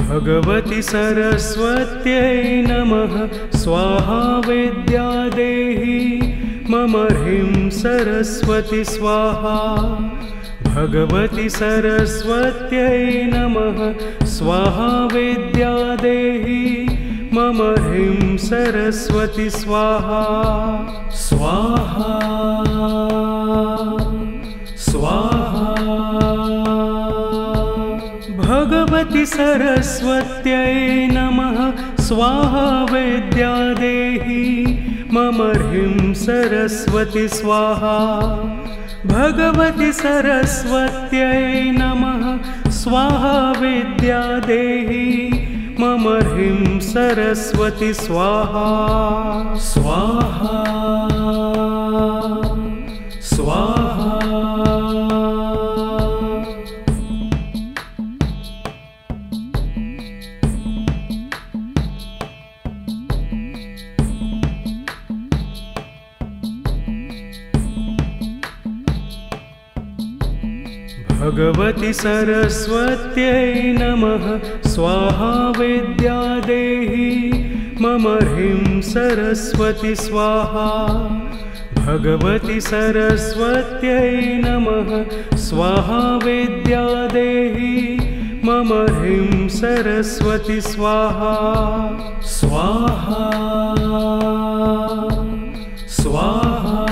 भगवति सरस्वत्यै नमः स्वाहा विद्या देहि मम ह्रीं सरस्वती स्वाहा। भगवति सरस्वत्यै नमः स्वाहा विद्या देहि मम ह्रीं सरस्वती स्वाहा। स्वाहा स्वाहा। भगवति सरस्वत्यै नमः स्वाहा विद्या देहि मम ह्रीं सरस्वती स्वाहा। भगवति सरस्वत्यै नमः स्वाहा विद्या देहि मम ह्रीं सरस्वती स्वाहा। स्वाहा स्वाहा। भगवति सरस्वत्यै नमः स्वाहा विद्या देहि मम ह्रीं सरस्वती स्वाहा। भगवति सरस्वत्यै नमः स्वाहा विद्या देहि मम ह्रीं सरस्वती स्वाहा। स्वाहा स्वाहा।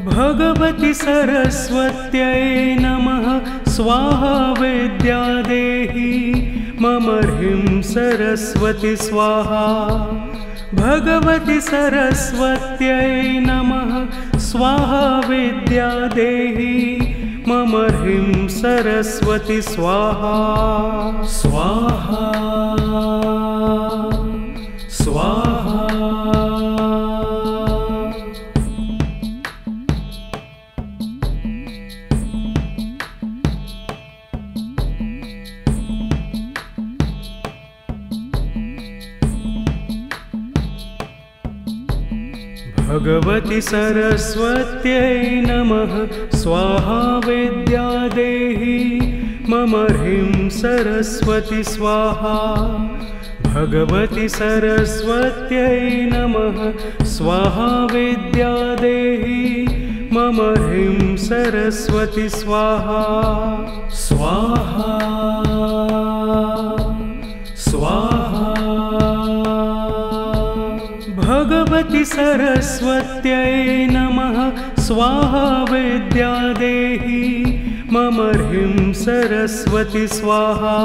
भगवति सरस्वत्यै नमः स्वाहा विद्या देहि मम ह्रीं सरस्वती स्वाहा। भगवति सरस्वत्यै नमः स्वाहा विद्या देहि मम ह्रीं सरस्वती स्वाहा। स्वाहा स्वाहा। भगवति सरस्वत्यै नमः स्वाहा विद्या देहि मम ह्रीं सरस्वती स्वाहा। भगवति सरस्वत्यै नमः स्वाहा विद्या देहि मम ह्रीं सरस्वती स्वाहा। स्वाहा स्वाहा। भगवति सरस्वत्यै नमः स्वाहा विद्या देहि मम ह्रीं सरस्वती स्वाहा।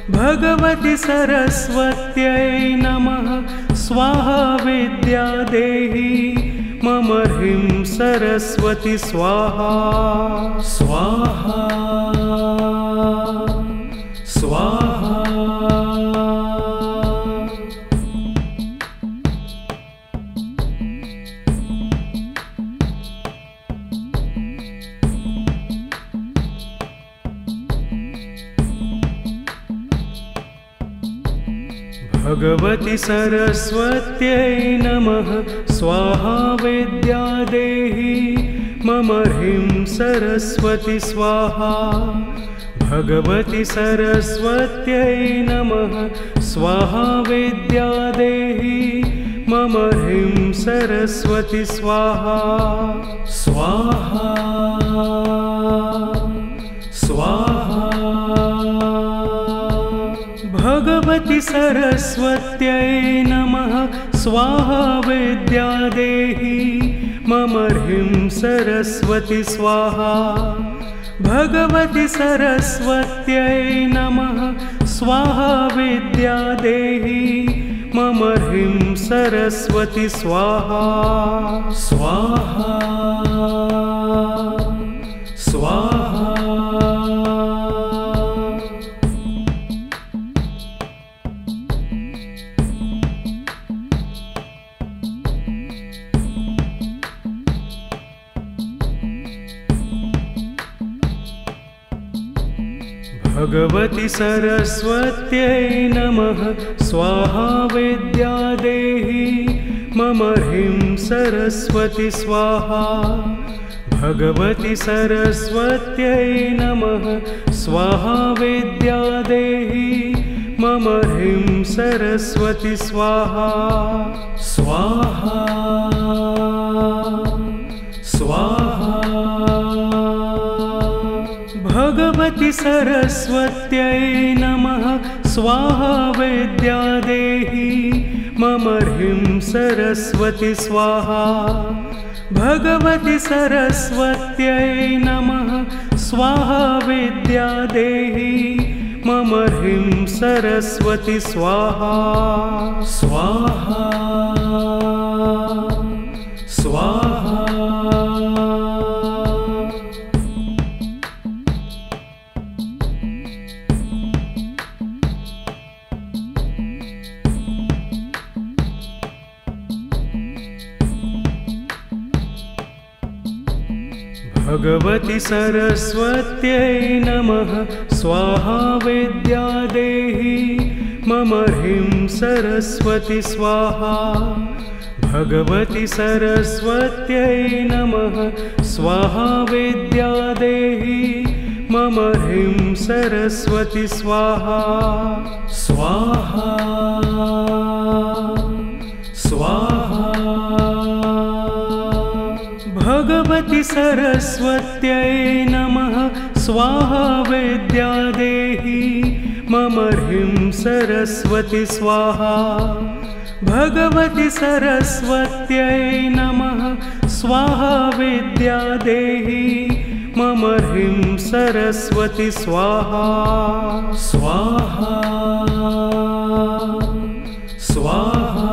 भगवति सरस्वत्यै नमः स्वाहा विद्या देहि मम ह्रीं सरस्वती स्वाहा। स्वाहा स्वाहा। भगवति सरस्वत्यै नमः स्वाहा विद्या देहि मम ह्रीं सरस्वती स्वाहा। भगवति सरस्वत्यै नमः स्वाहा विद्या देहि मम ह्रीं सरस्वती स्वाहा। स्वाहा स्वाहा। भगवति सरस्वत्यै नमः स्वाहा विद्या देहि मम ह्रीं सरस्वती स्वाहा। भगवति सरस्वत्यै नमः स्वाहा विद्या देहि मम ह्रीं सरस्वती स्वाहा। स्वाहा स्वाहा। भगवति सरस्वत्यै नमः स्वाहा विद्या देहि मम ह्रीं सरस्वती स्वाहा। भगवति सरस्वत्यै नमः स्वाहा विद्या देहि मम ह्रीं सरस्वती स्वाहा स्वाहा स्वाहा भगवति सरस्वत्यै नमः स्वाहा विद्या देहि मम ह्रीं सरस्वती स्वाहा भगवति सरस्वत्यै नमः स्वाहा विद्या देहि मम ह्रीं सरस्वती स्वाहा स्वाहा स्वाहा भगवति सरस्वत्यै नमः स्वाहा विद्या देहि मम ह्रीं सरस्वती स्वाहा भगवति सरस्वत्यै नमः स्वाहा विद्या देहि मम ह्रीं सरस्वती स्वाहा स्वाहा स्वाहा भगवति सरस्वत्यै नमः स्वाहा विद्या देहि मम ह्रीं सरस्वती स्वाहा भगवति सरस्वत्यै नमः स्वाहा विद्या देहि मम ह्रीं सरस्वती स्वाहा स्वाहा स्वाहा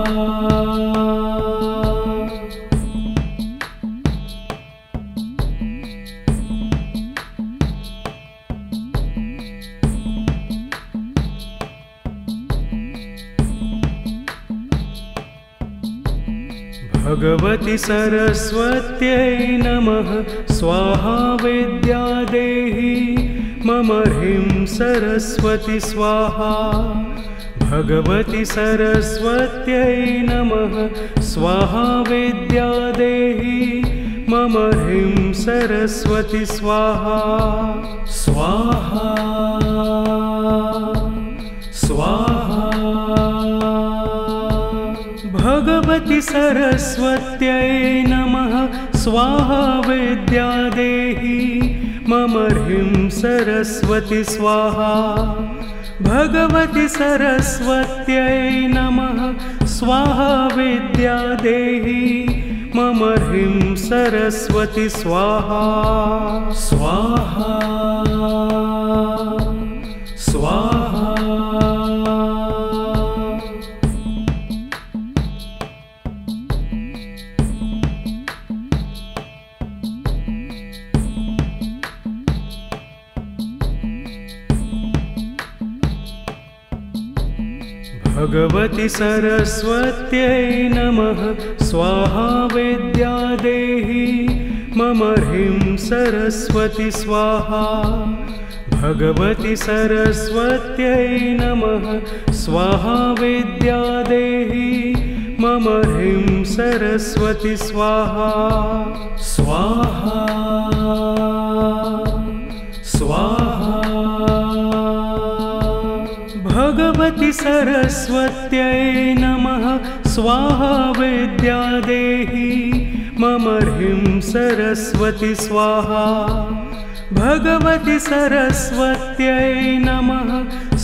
भगवति सरस्वत्यै नमः स्वाहा विद्या देहि मम ह्रीं सरस्वती स्वाहा भगवति सरस्वत्यै नमः स्वाहा विद्या देहि मम ह्रीं सरस्वती स्वाहा स्वाहा स्वाहा भगवति सरस्वत्यै नमः स्वाहा विद्या देहि मम ह्रीं सरस्वती स्वाहा भगवति सरस्वत्यै नमः स्वाहा विद्या देहि मम ह्रीं सरस्वती स्वाहा स्वाहा स्वाहा भगवति सरस्वत्यै नमः स्वाहा विद्या देहि मम ह्रीं सरस्वती स्वाहा भगवति सरस्वत्यै नमः स्वाहा विद्या देहि मम ह्रीं सरस्वती स्वाहा स्वाहा स्वाहा भगवति सरस्वत्यै नमः स्वाहा विद्या देहि मम ह्रीं सरस्वती स्वाहा भगवति सरस्वत्यै नमः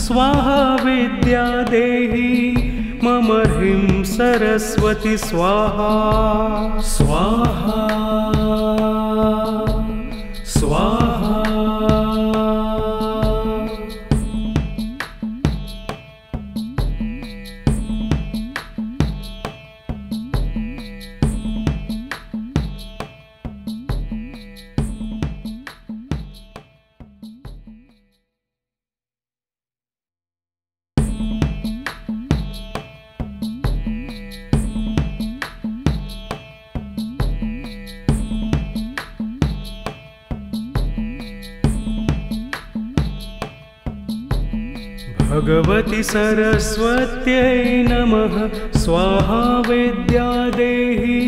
स्वाहा विद्या देहि मम ह्रीं सरस्वती स्वाहा स्वाहा स्वाहा भगवति सरस्वत्यै नमः स्वाहा विद्या देहि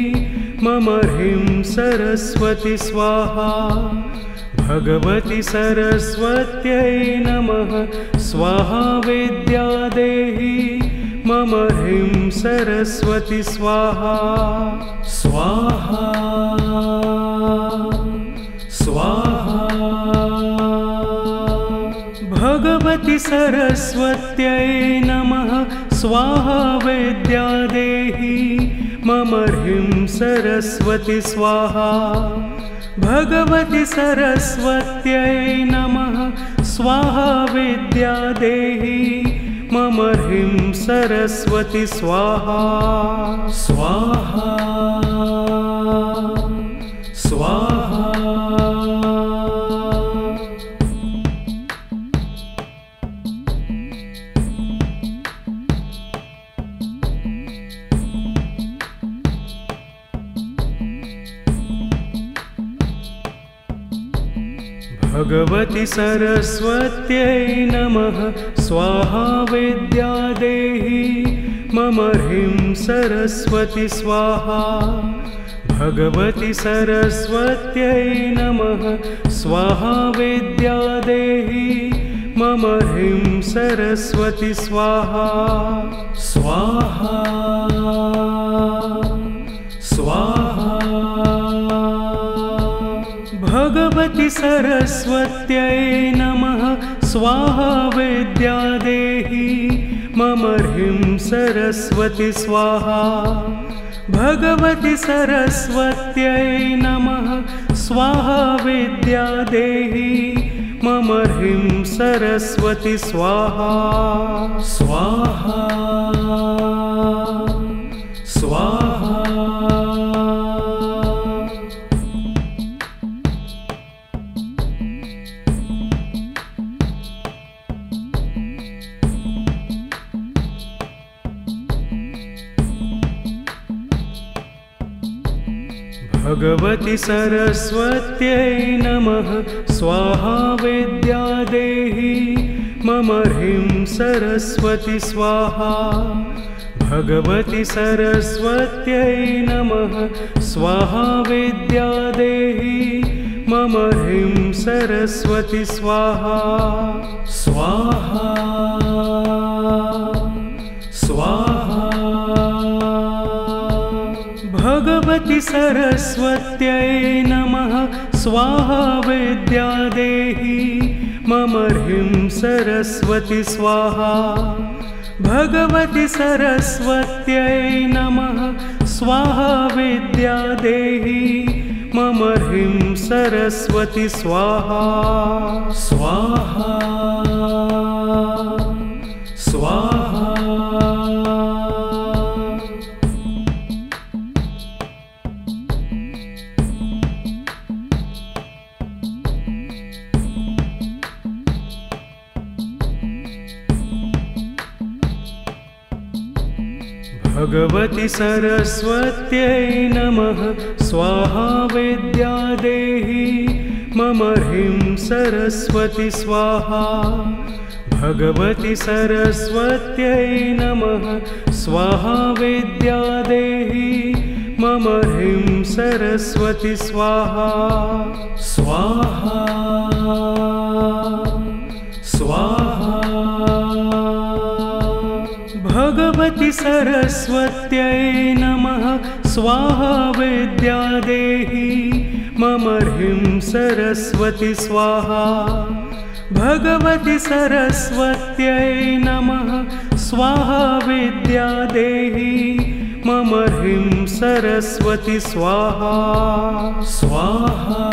मम ह्रीं सरस्वती स्वाहा भगवति सरस्वत्यै नमः स्वाहा विद्या देहि मम ह्रीं सरस्वती स्वाहा स्वाहा स्वाहा भगवति सरस्वत्यै नमः स्वाहा विद्या देहि मम ह्रीं सरस्वती स्वाहा भगवति सरस्वत्यै नमः स्वाहा विद्या देहि मम ह्रीं सरस्वती स्वाहा स्वाहा स्वाहा भगवति सरस्वत्यै नमः स्वाहा विद्या देहि मम ह्रीं सरस्वती स्वाहा भगवति सरस्वत्यै नमः स्वाहा विद्या देहि मम ह्रीं सरस्वती स्वाहा स्वाहा स्वाहा भगवति सरस्वत्यै नमः स्वाहा विद्या देहि मम ह्रीं सरस्वती स्वाहा भगवति सरस्वत्यै नमः स्वाहा विद्या देहि मम ह्रीं सरस्वती स्वाहा स्वाहा स्वाहा भगवति सरस्वत्यै नमः स्वाहा विद्या देहि मम ह्रीं सरस्वती स्वाहा भगवति सरस्वत्यै नमः स्वाहा विद्या देहि मम ह्रीं सरस्वती स्वाहा स्वाहा स्वाहा भगवति सरस्वत्यै नमः स्वाहा विद्या देहि मम ह्रीं सरस्वती स्वाहा भगवति सरस्वत्यै नमः स्वाहा विद्या देहि मम ह्रीं सरस्वती स्वाहा स्वाहा स्वाहा भगवति सरस्वत्यै नमः स्वाहा विद्या देहि मम ह्रीं सरस्वती स्वाहा भगवति सरस्वत्यै नमः स्वाहा विद्या देहि मम ह्रीं सरस्वती स्वाहा स्वाहा स्वाहा स्वाहा भगवति सरस्वत्यै नमः स्वाहा विद्या देहि मम ह्रीं सरस्वती स्वाहा भगवति सरस्वत्यै नमः स्वाहा विद्या देहि मम ह्रीं सरस्वती स्वाहा स्वाहा स्वाहा भगवति सरस्वत्यै नमः स्वाहा विद्या देहि मम ह्रीं सरस्वती स्वाहा भगवति सरस्वत्यै नमः स्वाहा विद्या देहि मम ह्रीं सरस्वती स्वाहा स्वाहा